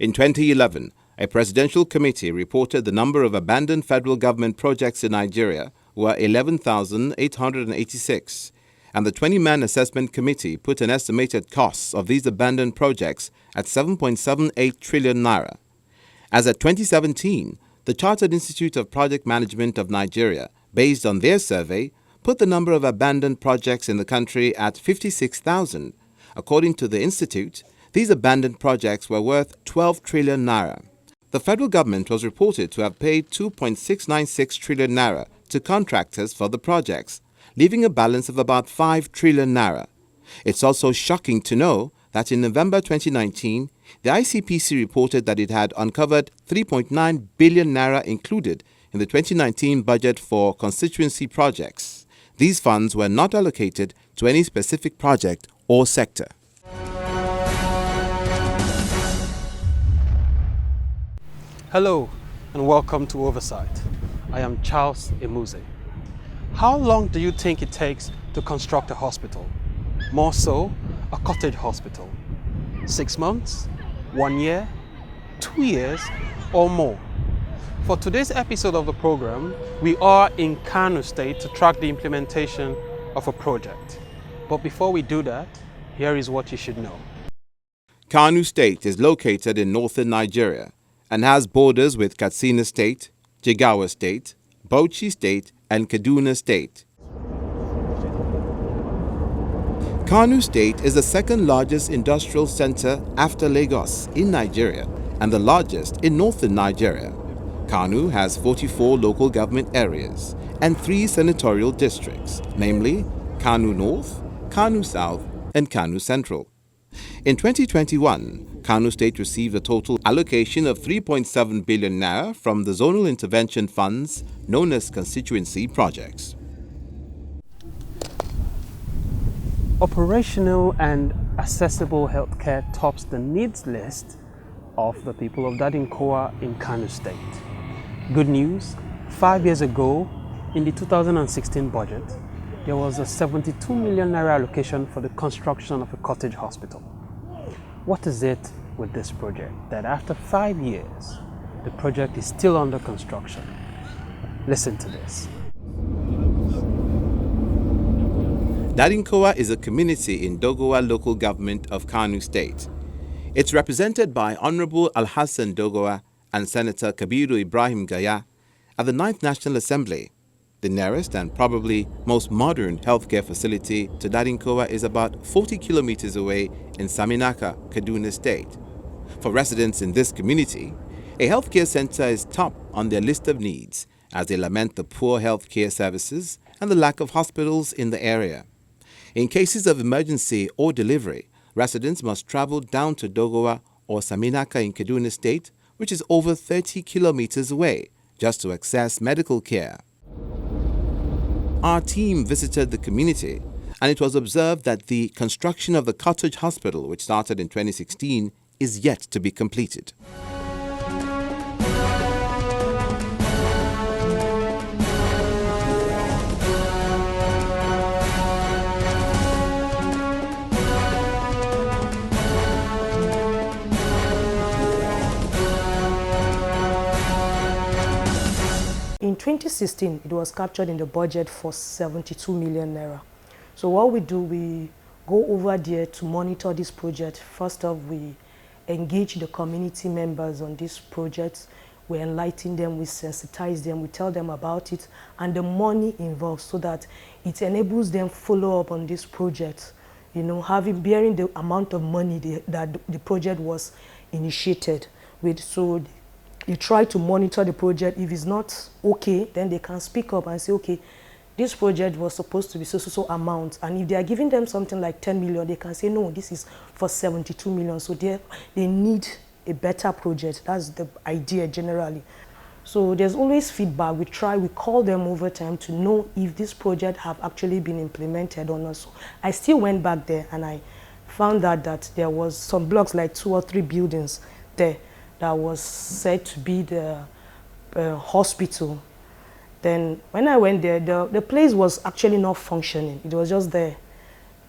In 2011, a presidential committee reported the number of abandoned federal government projects in Nigeria were 11,886, and the 20-man assessment committee put an estimated cost of these abandoned projects at 7.78 trillion naira. As at 2017, the Chartered Institute of Project Management of Nigeria, based on their survey, put the number of abandoned projects in the country at 56,000. According to the institute, these abandoned projects were worth 12 trillion naira. The federal government was reported to have paid 2.696 trillion naira to contractors for the projects, leaving a balance of about 5 trillion naira. It's also shocking to know that in November 2019, the ICPC reported that it had uncovered 3.9 billion naira included in the 2019 budget for constituency projects. These funds were not allocated to any specific project or sector. Hello and welcome to Oversight. I am Charles Emuze. How long do you think it takes to construct a hospital? More so, a cottage hospital. 6 months? 1 year? 2 years? Or more? For today's episode of the program, we are in Kano State to track the implementation of a project. But before we do that, here is what you should know. Kano State is located in northern Nigeria and has borders with Katsina State, Jigawa State, Bauchi State, and Kaduna State. Kano State is the second largest industrial center after Lagos in Nigeria and the largest in northern Nigeria. Kano has 44 local government areas and 3 senatorial districts, namely Kano North, Kano South, and Kano Central. In 2021, Kano State received a total allocation of 3.7 billion naira from the zonal intervention funds known as constituency projects. Operational and accessible healthcare tops the needs list of the people of Dadinkowa in Kano State. Good news, 5 years ago, in the 2016 budget, there was a 72 million naira allocation for the construction of a cottage hospital. What is it with this project that after 5 years, the project is still under construction? Listen to this. Dadinkowa is a community in Dogowa local government of Kano State. It's represented by Honorable Alhassan Dogowa and Senator Kabiru Ibrahim Gaya at the 9th National Assembly. The nearest and probably most modern healthcare facility to Dadinkowa is about 40 kilometers away in Saminaka, Kaduna State. For residents in this community, a healthcare center is top on their list of needs as they lament the poor healthcare services and the lack of hospitals in the area. In cases of emergency or delivery, residents must travel down to Dogowa or Saminaka in Kaduna State, which is over 30 kilometers away, just to access medical care. Our team visited the community, and it was observed that the construction of the cottage hospital, which started in 2016, is yet to be completed. In 2016, it was captured in the budget for 72 million naira. So what we do, we go over there to monitor this project. First off, we engage the community members on this project. We enlighten them, we sensitize them, we tell them about it and the money involved so that it enables them follow up on this project, bearing the amount of money that the project was initiated with. So you try to monitor the project. If it's not okay, then they can speak up and say, okay, this project was supposed to be so amount. And if they are giving them something like 10 million, they can say, no, this is for 72 million. So they need a better project. That's the idea generally. So there's always feedback. We call them over time to know if this project have actually been implemented or not. So I still went back there and I found out that there was some blocks, like 2 or 3 buildings there, that was said to be the hospital. Then when I went there, the place was actually not functioning. It was just there.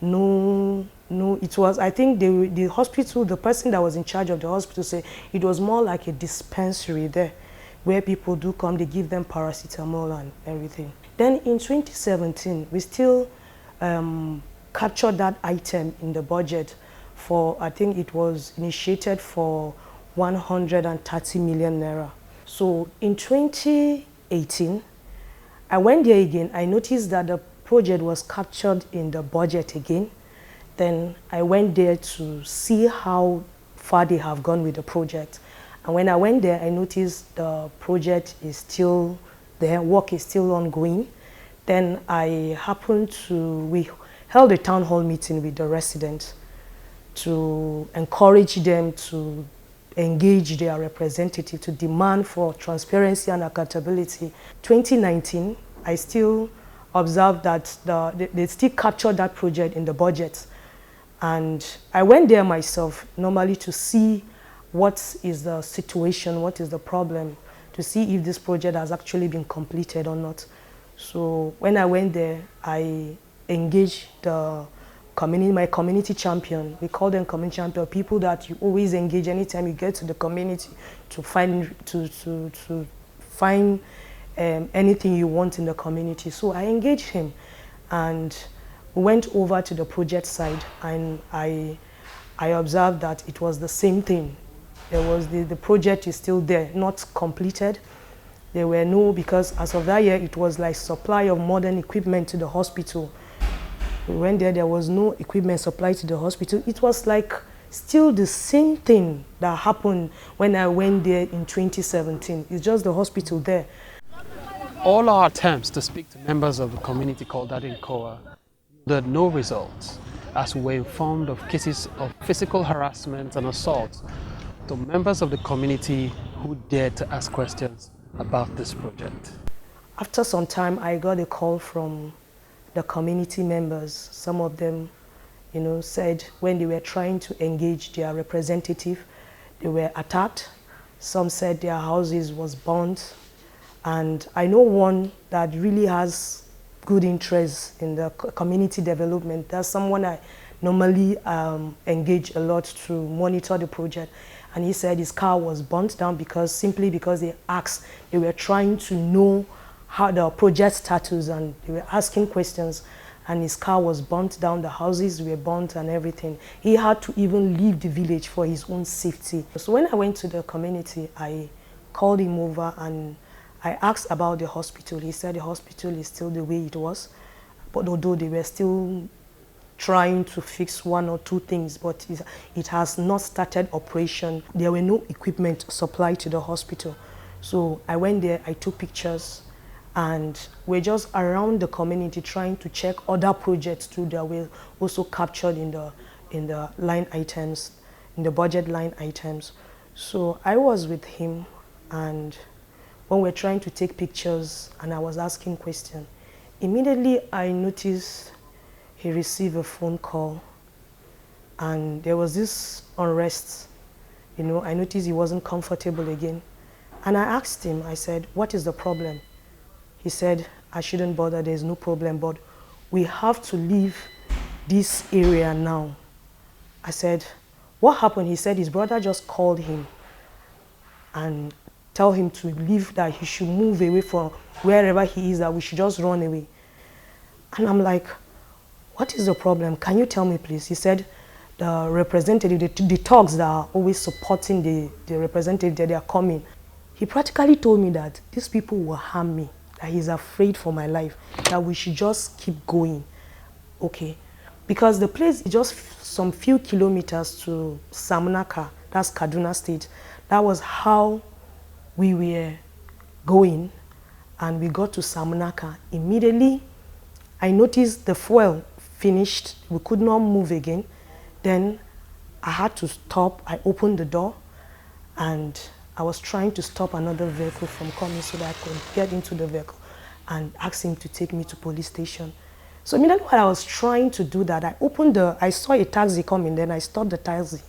No No, it was, I think the hospital, the person that was in charge of the hospital said it was more like a dispensary there where people do come, they give them paracetamol and everything. Then in 2017, we still captured that item in the budget for, I think it was initiated for 130 million naira. So in 2018, I went there again. I noticed that the project was captured in the budget again. Then I went there to see how far they have gone with the project. And when I went there, I noticed the project is still there, work is still ongoing. Then we held a town hall meeting with the residents to encourage them to engage their representative to demand for transparency and accountability. 2019, I still observed that they still captured that project in the budget. And I went there myself, normally to see what is the situation, what is the problem, to see if this project has actually been completed or not. So when I went there, I engaged my community champion. We call them community champion, people that you always engage anytime you get to the community to find anything you want in the community. So I engaged him and went over to the project side, and I observed that it was the same thing. There was the project is still there, not completed. There were no, because as of that year, it was like supply of modern equipment to the hospital. We went there, there was no equipment supplied to the hospital. It was like still the same thing that happened when I went there in 2017. It's just the hospital there. All our attempts to speak to members of the community called that in Koa yielded no results, as we were informed of cases of physical harassment and assault to members of the community who dared to ask questions about this project. After some time, I got a call from the community members. Some of them, said when they were trying to engage their representative, they were attacked. Some said their houses was burnt. And I know one that really has good interest in the community development. That's someone I normally engage a lot to monitor the project. And he said his car was burnt down simply because they were trying to know how the project status, and they were asking questions, and his car was burnt down, the houses were burnt and everything. He had to even leave the village for his own safety. So when I went to the community, I called him over and I asked about the hospital. He said the hospital is still the way it was, but although they were still trying to fix one or two things, but it has not started operation. There were no equipment supplied to the hospital. So I went there, I took pictures, and we're just around the community trying to check other projects too that were also captured in the line items, in the budget line items. So I was with him, and when we're trying to take pictures and I was asking questions, immediately I noticed he received a phone call, and there was this unrest. I noticed he wasn't comfortable again. And I asked him, I said, what is the problem? He said, I shouldn't bother, there's no problem, but we have to leave this area now. I said, what happened? He said his brother just called him and tell him to leave, that he should move away from wherever he is, that we should just run away. And I'm like, what is the problem? Can you tell me, please? He said, the representative, the thugs that are always supporting the representative, that they are coming. He practically told me that these people will harm me, that he's afraid for my life, that we should just keep going. Okay. Because the place is just some few kilometers to Samunaka, that's Kaduna State. That was how we were going, and we got to Samunaka. Immediately, I noticed the fuel finished. We could not move again. Then I had to stop. I opened the door, and I was trying to stop another vehicle from coming so that I could get into the vehicle and ask him to take me to police station. So immediately while I was trying to do that, I saw a taxi coming, then I stopped the taxi.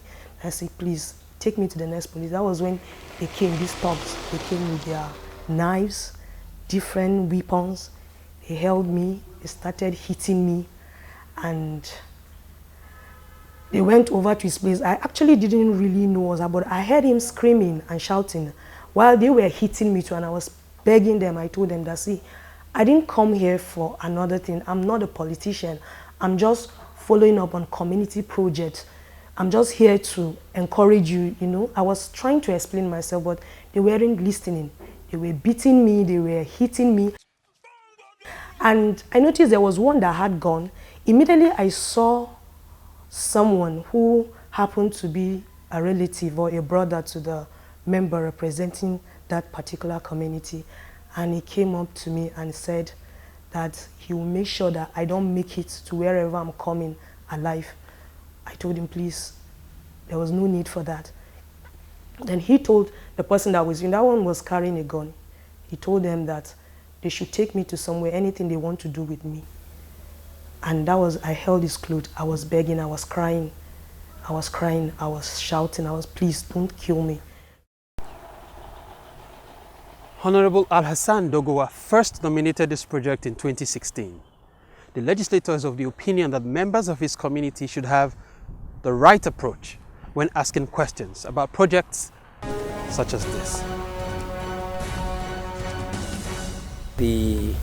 I said, please, take me to the next police. That was when they came, these thugs. They came with their knives, different weapons. They held me, they started hitting me, and They went over to his place. I actually didn't really know what was about. I heard him screaming and shouting while they were hitting me too, and I was begging them. I told them that, see, I didn't come here for another thing. I'm not a politician. I'm just following up on community projects. I'm just here to encourage you, you know. I was trying to explain myself, but they weren't listening. They were beating me, they were hitting me. And I noticed there was one that had gone. Immediately I saw someone who happened to be a relative or a brother to the member representing that particular community. And he came up to me and said that he will make sure that I don't make it to wherever I'm coming alive. I told him, please, there was no need for that. Then he told the person that was in that one was carrying a gun. He told them that they should take me to somewhere, anything they want to do with me. And that was, I held his clothes. I was begging, I was crying. I was crying, I was shouting, please don't kill me. Honorable Al-Hassan Dogowa first nominated this project in 2016. The legislator is of the opinion that members of his community should have the right approach when asking questions about projects such as this. The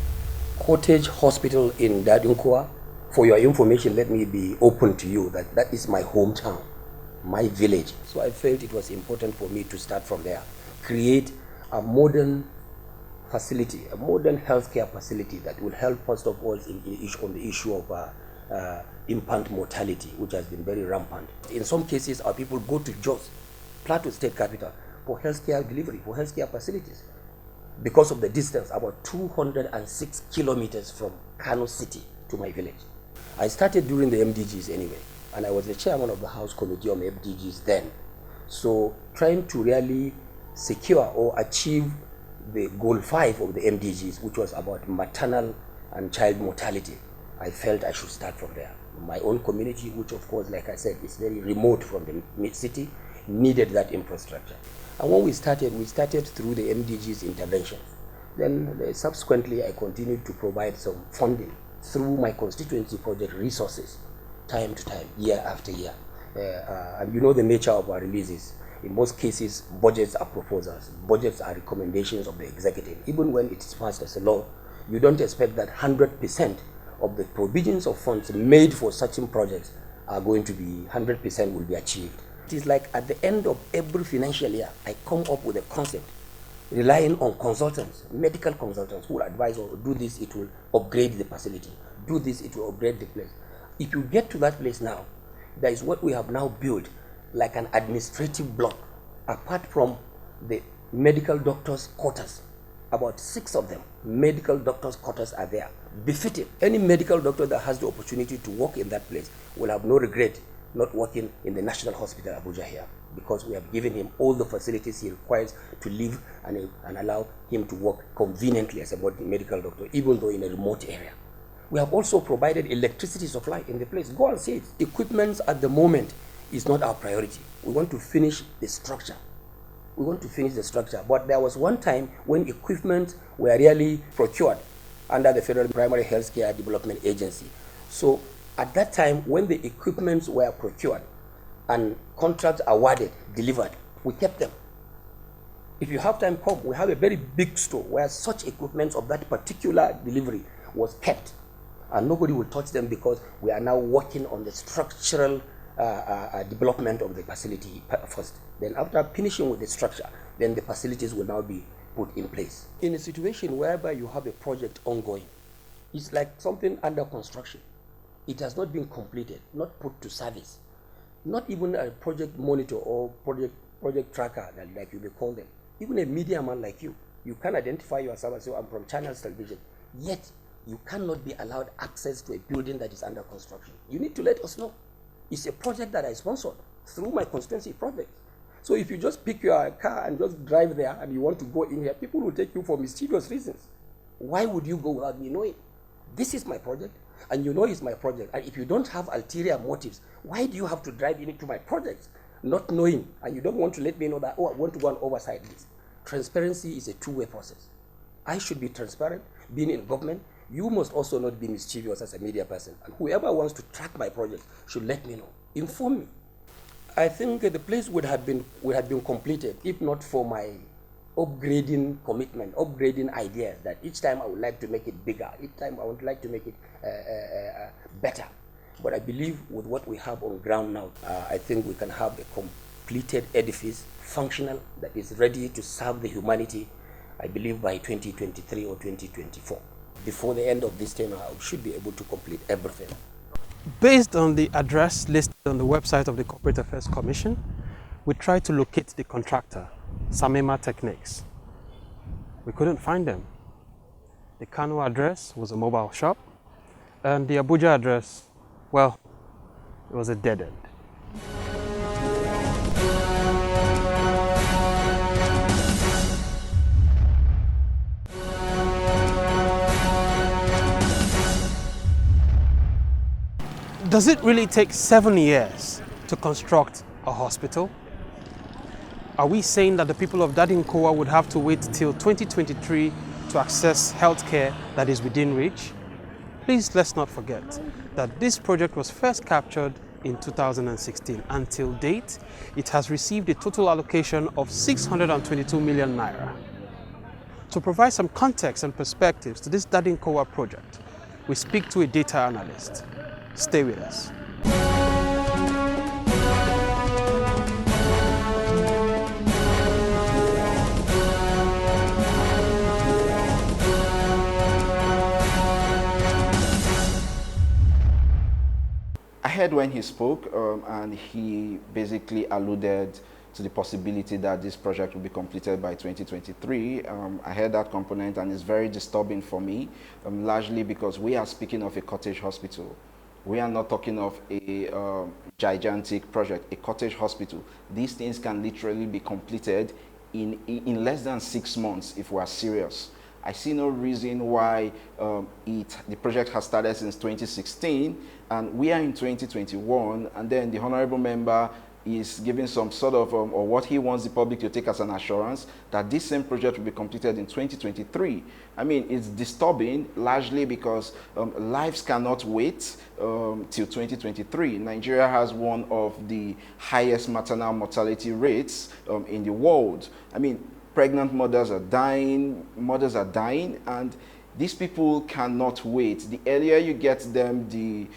cottage hospital in Dadunkwa, for your information, let me be open to you that that is my hometown, my village. So I felt it was important for me to start from there, create a modern facility, a modern healthcare facility that will help, first of all, on the issue of infant mortality, which has been very rampant. In some cases, our people go to Jos, Plateau State Capital, for healthcare delivery, for healthcare facilities, because of the distance, about 206 kilometers from Kano City to my village. I started during the MDGs anyway, and I was the chairman of the House Committee on MDGs then. So trying to really secure or achieve the goal 5 of the MDGs, which was about maternal and child mortality, I felt I should start from there. My own community, which of course, like I said, is very remote from the city, needed that infrastructure. And when we started through the MDGs intervention. Then subsequently, I continued to provide some funding through my constituency project resources, time to time, year after year. And you know the nature of our releases. In most cases, budgets are proposals. Budgets are recommendations of the executive. Even when it is passed as a law, you don't expect that 100% of the provisions of funds made for certain projects are going to be 100% will be achieved. It is like at the end of every financial year, I come up with a concept, relying on consultants, medical consultants who will advise, or do this, it will upgrade the facility. Do this, it will upgrade the place. If you get to that place now, there is what we have now built, like an administrative block, apart from the medical doctors' quarters. About 6 of them, medical doctors' quarters are there, befitting. Any medical doctor that has the opportunity to work in that place will have no regret not working in the National Hospital Abuja here, because we have given him all the facilities he requires to live and allow him to work conveniently as a medical doctor, even though in a remote area. We have also provided electricity supply in the place. Go and see it. Equipment at the moment is not our priority. We want to finish the structure. We want to finish the structure. But there was one time when equipment were really procured under the Federal Primary Healthcare Development Agency. So at that time, when the equipments were procured and contracts awarded, delivered, we kept them. If you have time, come. We have a very big store where such equipment of that particular delivery was kept. And nobody will touch them because we are now working on the structural development of the facility first. Then after finishing with the structure, then the facilities will now be put in place. In a situation whereby you have a project ongoing, it's like something under construction. It has not been completed, not put to service. Not even a project monitor or project tracker, like you may call them. Even a media man like you can identify yourself as, I'm from Channels Television, yet you cannot be allowed access to a building that is under construction. You need to let us know. It's a project that I sponsored through my constituency project. So if you just pick your car and just drive there and you want to go in here, people will take you for mischievous reasons. Why would you go without me knowing? This is my project, and you know it's my project. And if you don't have ulterior motives, why do you have to drive into my project, not knowing, and you don't want to let me know that, I want to go and oversight this? Transparency is a two-way process. I should be transparent, being in government. You must also not be mischievous as a media person. And whoever wants to track my project should let me know. inform me. I think the place would have been completed if not for my upgrading commitment, upgrading ideas that each time I would like to make it bigger, each time I would like to make it better. But I believe with what we have on ground now, I think we can have a completed edifice, functional, that is ready to serve the humanity, I believe by 2023 or 2024. Before the end of this term, I should be able to complete everything. Based on the address listed on the website of the Corporate Affairs Commission, we tried to locate the contractor, Samema Techniques. We couldn't find them. The Kano address was a mobile shop, and the Abuja address, well, it was a dead end. Does it really take 7 years to construct a hospital? Are we saying that the people of Dadinkowa would have to wait till 2023 to access healthcare that is within reach? Please let's not forget that this project was first captured in 2016. Until date, it has received a total allocation of 622 million naira. To provide some context and perspectives to this Dadinkowa project, we speak to a data analyst. Stay with us. I heard when he spoke and he basically alluded to the possibility that this project will be completed by 2023. I heard that component and it's very disturbing for me, largely because we are speaking of a cottage hospital. We are not talking of a gigantic project, a cottage hospital. These things can literally be completed in less than 6 months if we are serious. I see no reason why the project has started since 2016 and we are in 2021, and then the honorable member is giving some sort of, or what he wants the public to take as an assurance that this same project will be completed in 2023. I mean, it's disturbing largely because lives cannot wait till 2023. Nigeria has one of the highest maternal mortality rates in the world. I mean, pregnant mothers are dying, and these people cannot wait. The earlier you get them the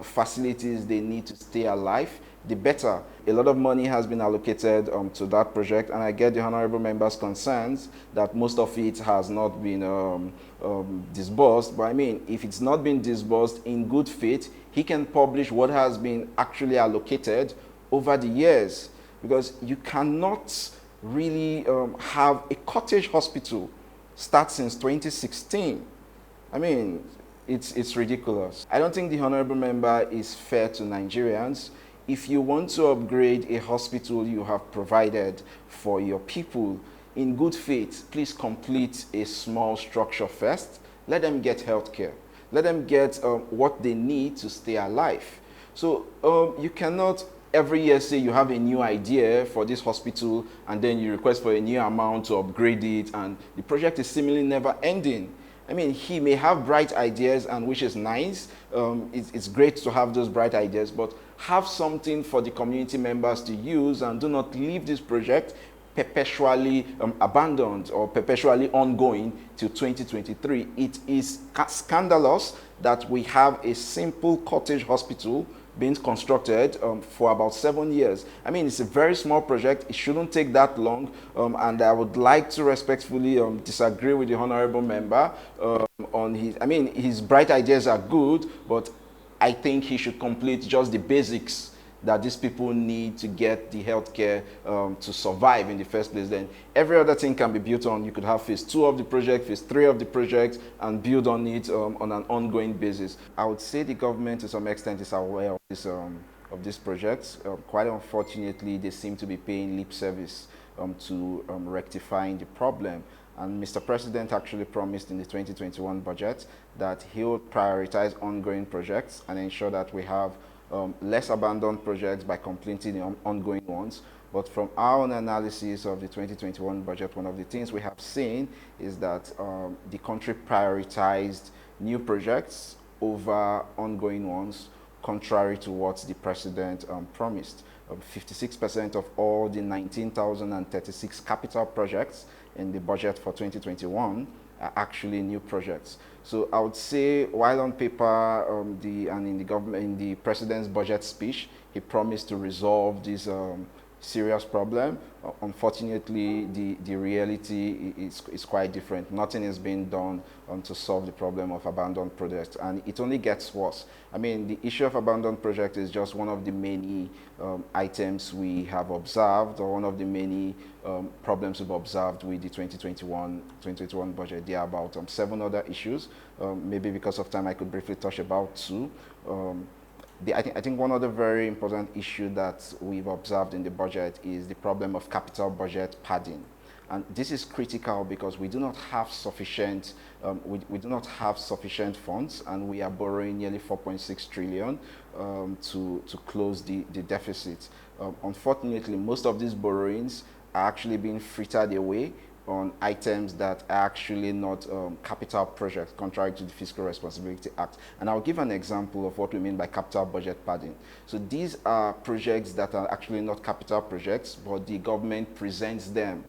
facilities they need to stay alive, the better. A lot of money has been allocated to that project, and I get the honorable member's concerns that most of it has not been disbursed. But I mean, if it's not been disbursed in good faith, he can publish what has been actually allocated over the years, because you cannot really have a cottage hospital start since 2016. I mean, it's ridiculous. I don't think the honorable member is fair to Nigerians. If you want to upgrade a hospital you have provided for your people in good faith, please complete a small structure first. Let them get healthcare. Let them get what they need to stay alive. So you cannot every year say you have a new idea for this hospital and then you request for a new amount to upgrade it, and the project is seemingly never ending. I mean, he may have bright ideas, and which is nice. It's great to have those bright ideas, but have something for the community members to use, and do not leave this project perpetually abandoned or perpetually ongoing till 2023. It is scandalous that we have a simple cottage hospital being constructed for about 7 years. I mean, it's a very small project. It shouldn't take that long. And I would like to respectfully disagree with the honorable member on his, I mean, his bright ideas are good, but I think he should complete just the basics that these people need to get the healthcare to survive in the first place. Then every other thing can be built on. You could have phase 2 of the project, phase 3 of the project, and build on it on an ongoing basis. I would say the government to some extent is aware of this project. Quite unfortunately, they seem to be paying lip service to rectifying the problem. And Mr. President actually promised in the 2021 budget that he would prioritize ongoing projects and ensure that we have less abandoned projects by completing the ongoing ones. But from our own analysis of the 2021 budget, one of the things we have seen is that the country prioritized new projects over ongoing ones, contrary to what the president promised. 56% of all the 19,036 capital projects in the budget for 2021 are actually new projects. So I would say, while on paper and in the president's budget speech, he promised to resolve this serious problem. Unfortunately, the reality is quite different. Nothing is being done to solve the problem of abandoned projects, and it only gets worse. I mean, the issue of abandoned projects is just one of the many items we have observed, or one of the many problems we've observed with the 2021 budget. There are about 7 other issues. Maybe because of time, I could briefly touch about 2. I think one other very important issue that we've observed in the budget is the problem of capital budget padding. And this is critical because we do not have sufficient, we do not have sufficient funds, and we are borrowing nearly 4.6 trillion to close the deficit. Unfortunately, most of these borrowings are actually being frittered away on items that are actually not capital projects, contrary to the Fiscal Responsibility Act. And I'll give an example of what we mean by capital budget padding. So these are projects that are actually not capital projects, but the government presents them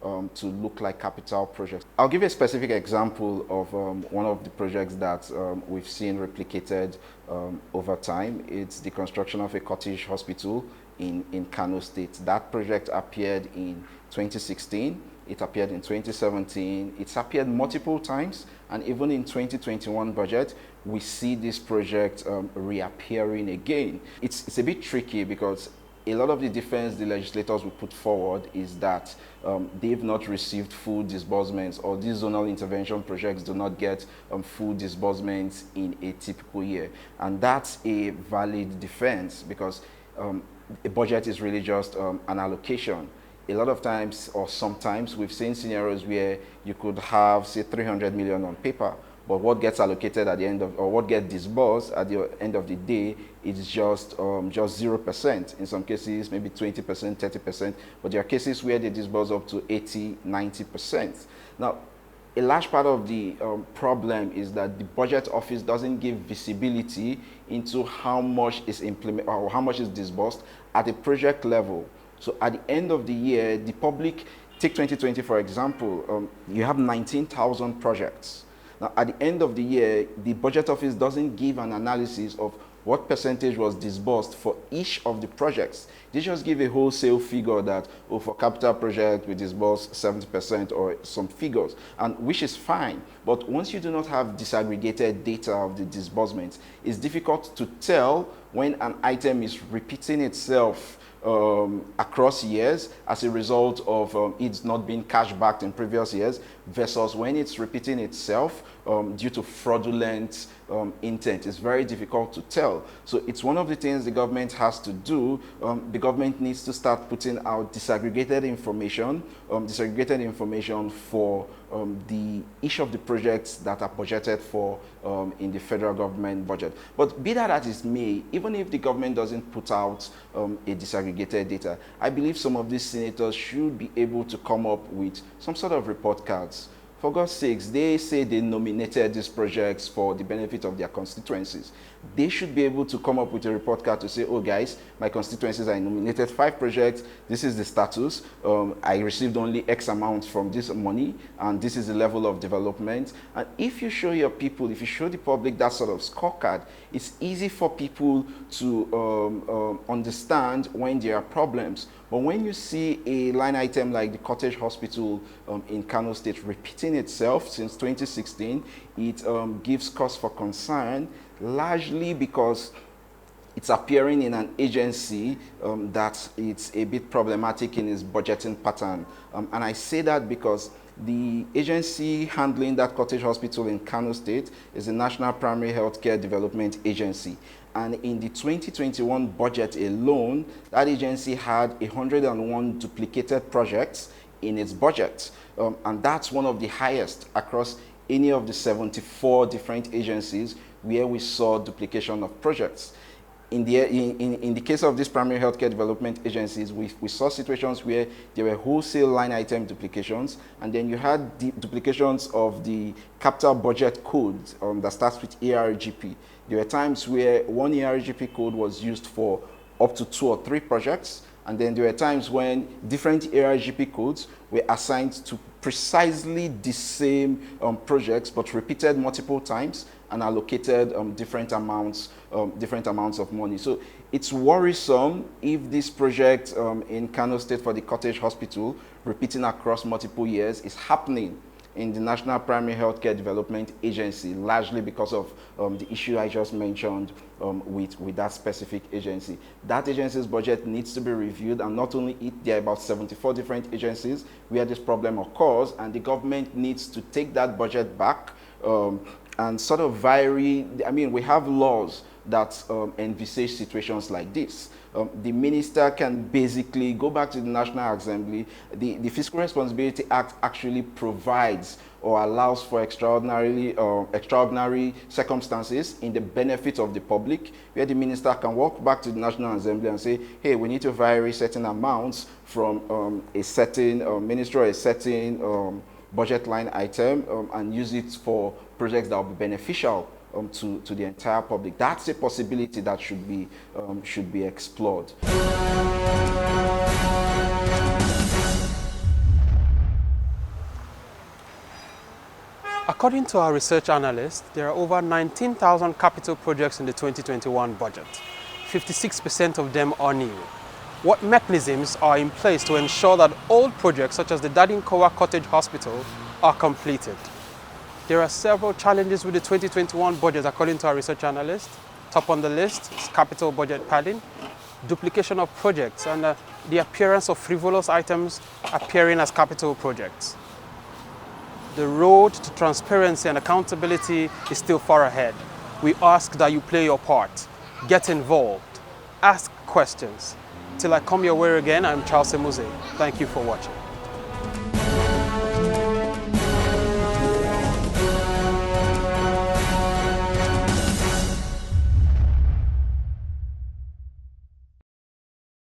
to look like capital projects. I'll give you a specific example of one of the projects that we've seen replicated over time. It's the construction of a cottage hospital in Kano State. That project appeared in 2016. It appeared in 2017. It's appeared multiple times, and even in 2021 budget, we see this project reappearing again. It's a bit tricky because a lot of the defense the legislators will put forward is that they've not received full disbursements, or these zonal intervention projects do not get full disbursements in a typical year. And that's a valid defense because a budget is really just an allocation. A lot of times, or sometimes, we've seen scenarios where you could have, say, 300 million on paper, but what gets allocated at the end of, or what gets disbursed at the end of the day is just 0%. In some cases, maybe 20%, 30%, but there are cases where they disburse up to 80, 90%. Now, a large part of the problem is that the budget office doesn't give visibility into how much is implemented or how much is disbursed at a project level. So at the end of the year, the public, take 2020 for example, you have 19,000 projects. Now at the end of the year, the budget office doesn't give an analysis of what percentage was disbursed for each of the projects. They just give a wholesale figure that, oh, for capital project, we disbursed 70% or some figures, and which is fine. But once you do not have disaggregated data of the disbursements, it's difficult to tell when an item is repeating itself across years as a result of it's not being cash backed in previous years versus when it's repeating itself due to fraudulent intent. It's very difficult to tell. So it's one of the things the government has to do. The government needs to start putting out disaggregated information for each of the projects that are budgeted for in the federal government budget. But be that as it may, even if the government doesn't put out a disaggregated data, I believe some of these senators should be able to come up with some sort of report cards. For God's sakes, they say they nominated these projects for the benefit of their constituencies. They should be able to come up with a report card to say, oh guys, my constituencies, I nominated 5 projects, this is the status, I received only X amount from this money, and this is the level of development. And if you show your people, if you show the public that sort of scorecard, it's easy for people to understand when there are problems. But when you see a line item like the cottage hospital in Kano State repeating itself since 2016, it gives cause for concern, largely because it's appearing in an agency that it's a bit problematic in its budgeting pattern. And I say that because the agency handling that cottage hospital in Kano State is the National Primary Healthcare Development Agency. And in the 2021 budget alone, that agency had 101 duplicated projects in its budget. And that's one of the highest across any of the 74 different agencies where we saw duplication of projects. in the case of these primary healthcare development agencies, we saw situations where there were wholesale line item duplications, and then you had duplications of the capital budget code that starts with ARGP. There were times where one ARGP code was used for up to 2 or 3 projects, and then there were times when different ARGP codes were assigned to precisely the same projects, but repeated multiple times and allocated different amounts of money. So it's worrisome if this project in Kano State for the Cottage Hospital, repeating across multiple years, is happening in the National Primary Healthcare Development Agency, largely because of the issue I just mentioned with that specific agency. That agency's budget needs to be reviewed, and not only it, there are about 74 different agencies where this problem occurs, and the government needs to take that budget back and sort of vary. I mean, we have laws that envisage situations like this. The minister can basically go back to the National Assembly. The Fiscal Responsibility Act actually provides or allows for extraordinary circumstances in the benefit of the public, where the minister can walk back to the National Assembly and say, hey, we need to vary certain amounts from a certain ministry or a certain budget line item and use it for projects that will be beneficial to the entire public. That's a possibility that should be explored. According to our research analyst, there are over 19,000 capital projects in the 2021 budget. 56% of them are new. What mechanisms are in place to ensure that old projects such as the Dadinkowa Cottage Hospital are completed? There are several challenges with the 2021 budget according to our research analyst. Top on the list is capital budget padding, duplication of projects, and the appearance of frivolous items appearing as capital projects. The road to transparency and accountability is still far ahead. We ask that you play your part, get involved, ask questions. Till I come your way again, I'm Charles Emuze. Thank you for watching.